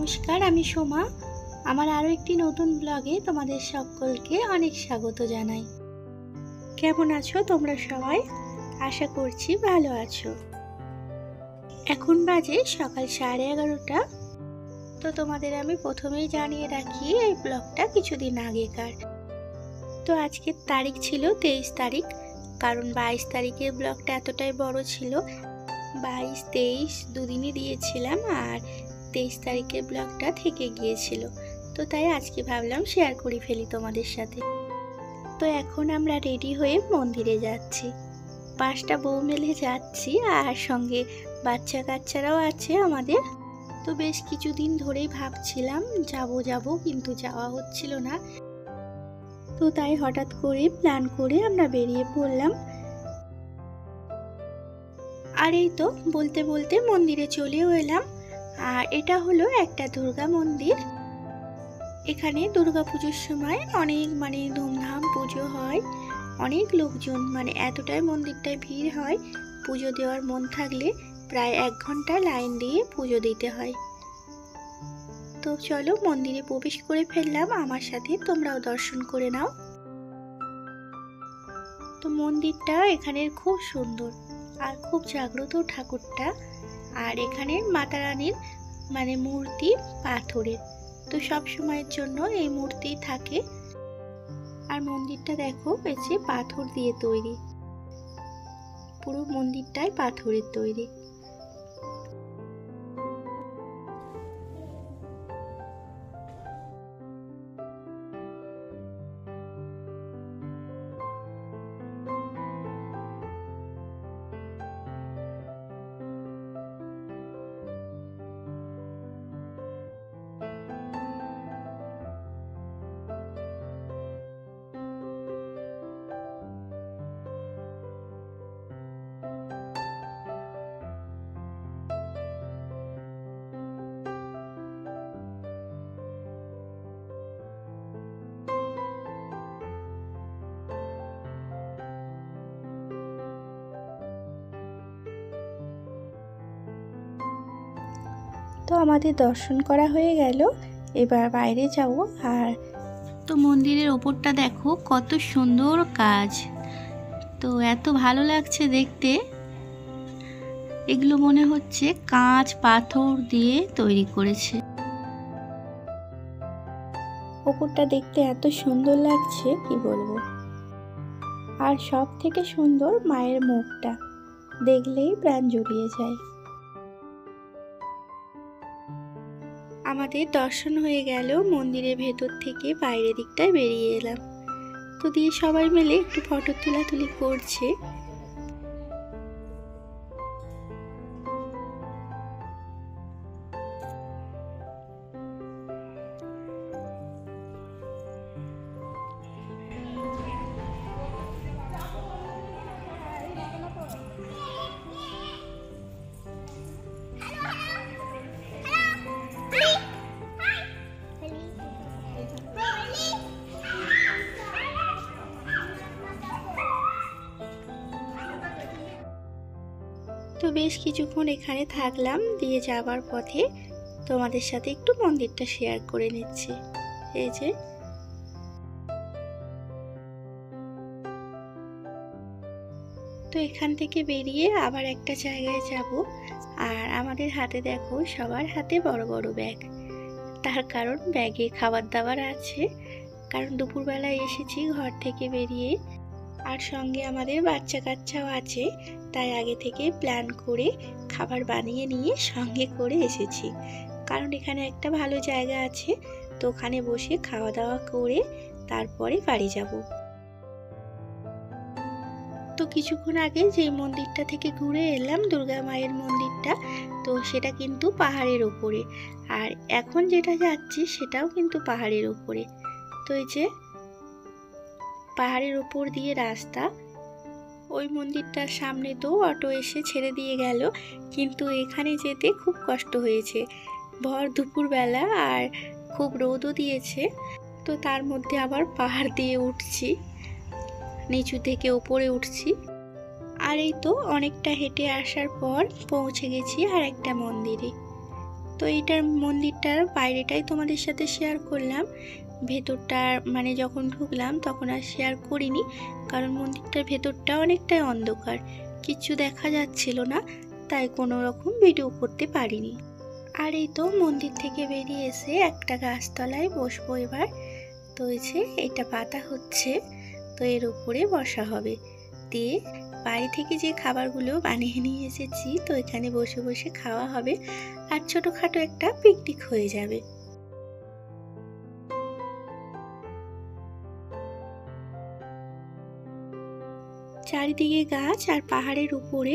নমস্কার, আমি সোমা। আমার আরও একটি নতুন ব্লগে তোমাদের সকলকে অনেক স্বাগত জানাই। কেমন আছো তোমরা সবাই? আশা করছি ভালো আছো। এখন বাজে সকাল 11:30। তো তোমাদের আমি প্রথমেই জানিয়ে রাখি এই ব্লগটা কিছুদিন আগেকার। তো আজকের তারিখ ছিল 23 তারিখ, কারণ 22 তারিখের ব্লগটা এতটাই বড় ছিল। 22-23 দুদিনই দিয়েছিলাম, আর 23 তারিখের ব্লগটা থেকে গিয়েছিল। তো তাই আজকে ভাবলাম শেয়ার করে ফেলি তোমাদের সাথে। তো এখন আমরা রেডি হয়ে মন্দিরে যাচ্ছি। 5টা বউ মিলে যাচ্ছি, আর সঙ্গে বাচ্চা কাচ্চারাও আছে আমাদের। তো বেশ কিছুদিন ধরেই ভাবছিলাম যাব কিন্তু যাওয়া হচ্ছিল না। তো তাই হঠাৎ করে প্ল্যান করে আমরা বেরিয়ে পড়লাম। আর এই তো বলতে বলতে মন্দিরে চলেও এলাম। আর এটা হলো একটা দুর্গা মন্দির। এখানে দুর্গা পুজোর সময় অনেক ধুমধাম পুজো হয়, অনেক লোকজন, এতটাই মন্দিরটায় ভিড় হয়। পুজো দেওয়ার মন থাকলে প্রায় 1 ঘন্টা লাইন দিয়ে পুজো দিতে হয়। তো চলো মন্দিরে প্রবেশ করে ফেললাম, আমার সাথে তোমরাও দর্শন করে নাও। তো মন্দিরটা এখানের খুব সুন্দর আর খুব জাগ্রত ঠাকুরটা। আর এখানে মাতা রানীর মূর্তি পাথরের, তো সব সময়ের জন্য এই মূর্তি থাকে। আর মন্দিরটা দেখো হয়েছে পাথর দিয়ে তৈরি, পুরো মন্দিরটাই পাথরের তৈরি। তো আমাদের দর্শন করা হয়ে গেল, এবার বাইরে যাব। আর তো মন্দিরের ওপরটা দেখো কত সুন্দর কাজ, তো এত ভালো লাগছে দেখতে। এগুলো মনে হচ্ছে কাঁচ পাথর দিয়ে তৈরি করেছে। ওপরটা দেখতে এত সুন্দর লাগছে কি বলবো। আর সব থেকে সুন্দর মায়ের মুখটা, দেখলেই প্রাণ জুড়িয়ে যায়। আমাদের দর্শন হয়ে গেল, মন্দিরের ভেতর থেকে বাইরের দিকটায় বেরিয়ে এলাম। তো দিয়ে সবাই মিলে একটু ফটো তোলাতুলি করছে। তো বেশ কিছুক্ষণ এখানে থাকলাম, দিয়ে যাবার পথে তোমাদের সাথে একটু মন্দিরটা শেয়ার করে নিচ্ছি। এই যে তো এখান থেকে বেরিয়ে আবার একটা জায়গায় যাব। আর আমাদের হাতে দেখো সবার হাতে বড় বড় ব্যাগ, তার কারণ ব্যাগে খাবার দাবার আছে, কারণ দুপুরবেলায় এসেছি ঘর থেকে বেরিয়ে। আর সঙ্গে আমাদের বাচ্চা কাচ্চাও আছে, তাই আগে থেকে প্ল্যান করে খাবার বানিয়ে নিয়ে সঙ্গে করে এসেছি। কারণ এখানে একটা ভালো জায়গা আছে, তো ওখানে বসে খাওয়া দাওয়া করে তারপরে বাড়ি যাব। তো কিছুক্ষণ আগে যে মন্দিরটা থেকে ঘুরে এলাম, দুর্গা মায়ের মন্দিরটা, তো সেটা কিন্তু পাহাড়ের ওপরে। আর এখন যেটা যাচ্ছি সেটাও কিন্তু পাহাড়ের ওপরে। তো এই যে পাহাড়ের ওপর দিয়ে রাস্তা, ওই মন্দিরটার সামনে তো অটো এসে ছেড়ে দিয়ে গেল, কিন্তু এখানে যেতে খুব কষ্ট হয়েছে। ভর দুপুরবেলা আর খুব রোদও দিয়েছে, তো তার মধ্যে আবার পাহাড় দিয়ে উঠছি, নিচু থেকে উপরে উঠছি। আর এই তো অনেকটা হেঁটে আসার পর পৌঁছে গেছি আর একটা মন্দিরে। তো এইটার মন্দিরটার বাইরেটাই তোমাদের সাথে শেয়ার করলাম, ভেতরটার মানে যখন ঢুকলাম তখন আর শেয়ার করিনি, কারণ মন্দিরটার ভেতরটা অনেকটাই অন্ধকার, কিছু দেখা যাচ্ছিল না, তাই কোনো রকম ভিডিও করতে পারিনি। আর এই তো মন্দির থেকে বেরিয়ে এসে একটা গাছতলায় বসবো এবার। তো এটা পাতা হচ্ছে, তো এর উপরে বসা হবে, দিয়ে বাড়ি থেকে যে খাবারগুলো বানিয়ে নিয়ে এসেছি তো এখানে বসে বসে খাওয়া হবে, আর ছোটোখাটো একটা পিকনিক হয়ে যাবে। চারিদিকে গাছ আর পাহাড়ের উপরে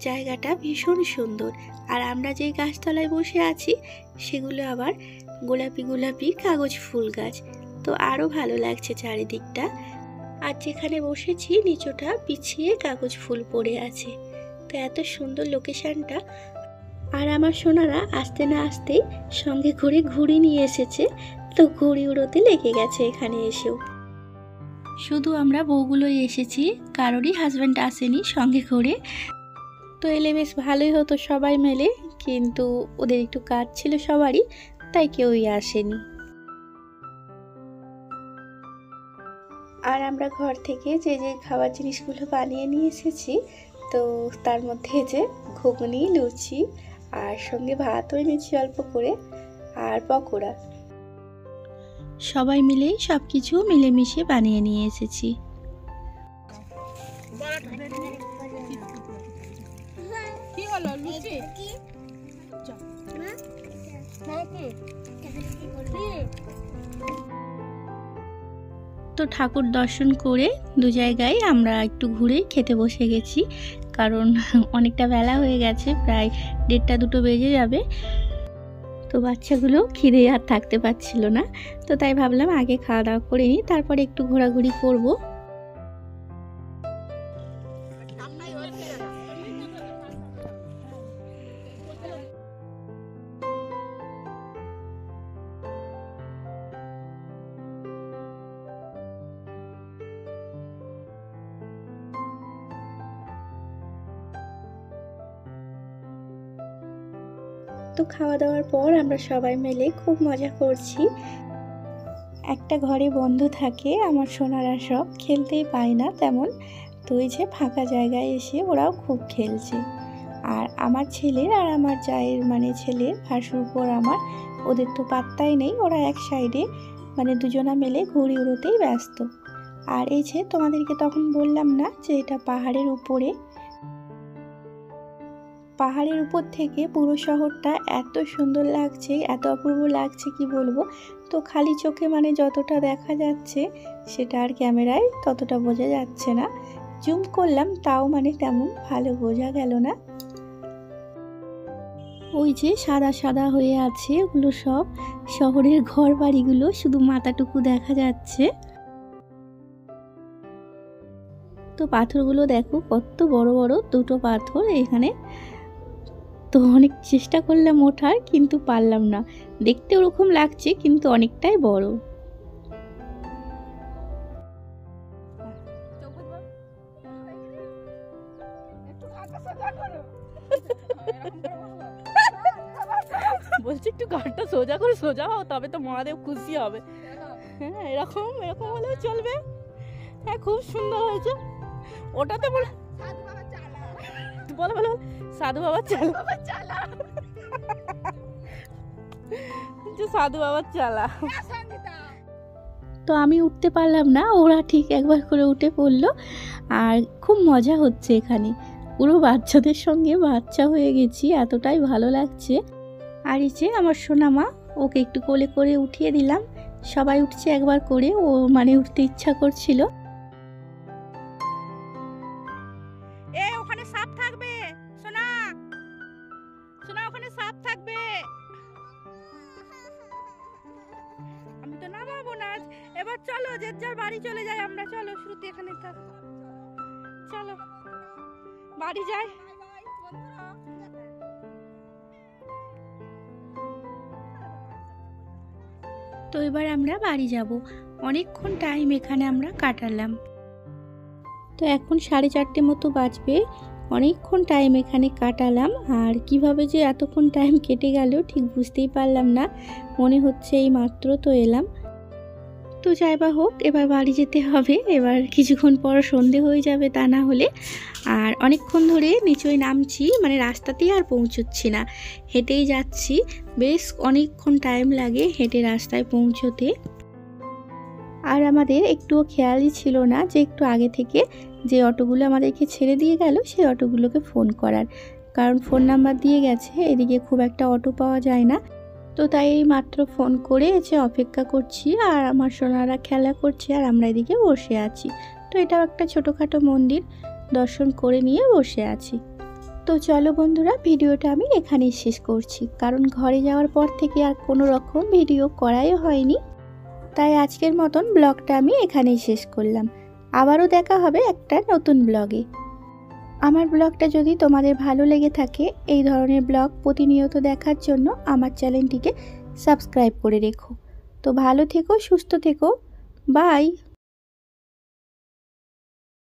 জায়গাটা ভীষণ সুন্দর, আর আমরা যে গাছতলায় বসে আছি সেগুলো আবার গোলাপি গোলাপি কাগজ ফুল গাছ, তো আরও ভালো লাগছে চারিদিকটা। আর যেখানে বসেছি নিচটা পিছিয়ে কাগজ ফুল পড়ে আছে, তো এত সুন্দর লোকেশনটা। আর আমার সোনারা আসতে না আসতেই সঙ্গে করে ঘুড়ি নিয়ে এসেছে, তো ঘুড়ি উড়োতে লেগে গেছে এখানে এসেও। শুধু আমরা বউগুলোই এসেছি, কারোরই হাজব্যান্ড আসেনি সঙ্গে করে। তো এলে বেশ ভালোই হতো সবাই মিলে, কিন্তু ওদের একটু কাজ ছিল সবারই, তাই কেউই আসেনি। আর আমরা ঘর থেকে যে যে খাবার জিনিসগুলো বানিয়ে নিয়ে এসেছি, তো তার মধ্যে যে ঘুগনি, লুচি আর সঙ্গে ভাতও এনেছি অল্প করে, আর পকোড়া, সবাই মিলেই সব কিছু মিলেমিশে বানিয়ে নিয়ে এসেছি। তো ঠাকুর দর্শন করে দু জায়গায় আমরা একটু ঘুরে খেতে বসে গেছি, কারণ অনেকটা বেলা হয়ে গেছে, প্রায় 1:30-2 বেজে যাবে। তো বাচ্চাগুলো খিদে আর থাকতে পারছিল না, তো তাই ভাবলাম আগে খাওয়া দাওয়া করে নিই, তারপরে একটু ঘোরাঘুরি করব। তো খাওয়া দাওয়ার পর আমরা সবাই মিলে খুব মজা করছি। একটা ঘরে বন্ধ থাকে, আমার সোনারা সব খেলতেই পায় না তেমন, তো ফাঁকা জায়গায় এসে ওরাও খুব খেলছে। আর আমার ছেলের আর আমার জায়ের মানে ছেলের ভাসুর উপর আমার, ওদের তো পাত্তাই নেই, ওরা এক সাইডে মানে দুজনা মিলে ঘুড়ি উড়োতেই ব্যস্ত। আর তোমাদেরকে তখন বললাম না যে এটা পাহাড়ের উপরে, পাহাড়ের উপর থেকে পুরো শহরটা এত সুন্দর লাগছে, এত অপূর্ব লাগছে কি বলবো। তো খালি চোখে মানে যতটা দেখা যাচ্ছে সেটা আর ক্যামেরায় ততটা বোঝা যাচ্ছে না, জুম করলাম তাও মানে তেমন ভালো বোঝা গেল না। ওই সাদা সাদা হয়ে আছে ওগুলো সব শহরের ঘর বাড়িগুলো, শুধু মাথাটুকু দেখা যাচ্ছে। তো পাথরগুলো দেখো কত বড় বড়, দুটো পাথর এখানে। তো অনেক চেষ্টা করলাম ওঠার, কিন্তু পারলাম না, দেখতে ওরকম লাগছে কিন্তু অনেকটাই বড়। বলছি একটু গানটা সোজা করে সোজা হও, তবে তো মহাদেব খুশি হবে। হ্যাঁ এরকম এরকম হলেও চলবে। হ্যাঁ খুব সুন্দর হয়েছে। ওটাতে বলো বলো বলো সাধু বাবার চালা, সাধু বাবার চালা। তো আমি উঠতে পারলাম না, ওরা ঠিক একবার করে উঠে পড়লো। আর খুব মজা হচ্ছে এখানে, পুরো বাচ্চাদের সঙ্গে বাচ্চা হয়ে গেছি, এতটাই ভালো লাগছে। আর আমার সোনামা, ওকে একটু কোলে করে উঠিয়ে দিলাম, সবাই উঠছে একবার করে, ও মানে উঠতে ইচ্ছা করছিল। ওখানে সাপ থাকবে সোনা, সোনা ওখানে সাপ থাকবে। আমি তো নামাবো না, এবার চলো যে যার বাড়ি চলে যাই আমরা। চলো শ্রুতি এখানে থাক, চলো বাড়ি যাই। তো এবার আমরা বাড়ি যাব, অনেকক্ষণ টাইম এখানে আমরা কাটালাম। তো এখন 4:30 মতো বাজবে, অনেকক্ষণ টাইম এখানে কাটালাম। আর কিভাবে যে এতক্ষণ টাইম কেটে গেল ঠিক বুঝতেই পারলাম না, মনে হচ্ছে এই মাত্র তো এলাম। তো যাই বা হোক, এবার বাড়ি যেতে হবে। এবার কিছুক্ষণ পর সন্ধে হয়ে যাবে তা না হলে। আর অনেকক্ষণ ধরে নিচই নামছি, মানে রাস্তাতেই আর পৌঁছচ্ছি না, হেঁটেই যাচ্ছি। বেশ অনেকক্ষণ টাইম লাগে হেঁটে রাস্তায় পৌঁছতে। আর আমাদের একটুও খেয়ালই ছিল না যে একটু আগে থেকে যে অটোগুলো আমাদেরকে ছেড়ে দিয়ে গেল সেই অটোগুলোকে ফোন করার, কারণ ফোন নাম্বার দিয়ে গেছে, এদিকে খুব একটা অটো পাওয়া যায় না। তো তাই এই মাত্র ফোন করে এসে অপেক্ষা করছি, আর আমার সোনারা খেলা করছে আর আমরা এদিকে বসে আছি। তো এটাও একটা ছোটোখাটো মন্দির, দর্শন করে নিয়ে বসে আছি। তো চলো বন্ধুরা, ভিডিওটা আমি এখানেই শেষ করছি, কারণ ঘরে যাওয়ার পর থেকে আর কোনো রকম ভিডিও করাই হয়নি। তাই আজকের মতন ব্লগটা আমি এখানেই শেষ করলাম। আবারও দেখা হবে একটা নতুন ব্লগে। আমার ব্লগটা যদি তোমাদের ভালো লেগে থাকে, এই ধরনের ব্লগ প্রতিনিয়ত দেখার জন্য আমার চ্যানেলটিকে সাবস্ক্রাইব করে রেখো। তো ভালো থেকো, সুস্থ থেকো, বাই।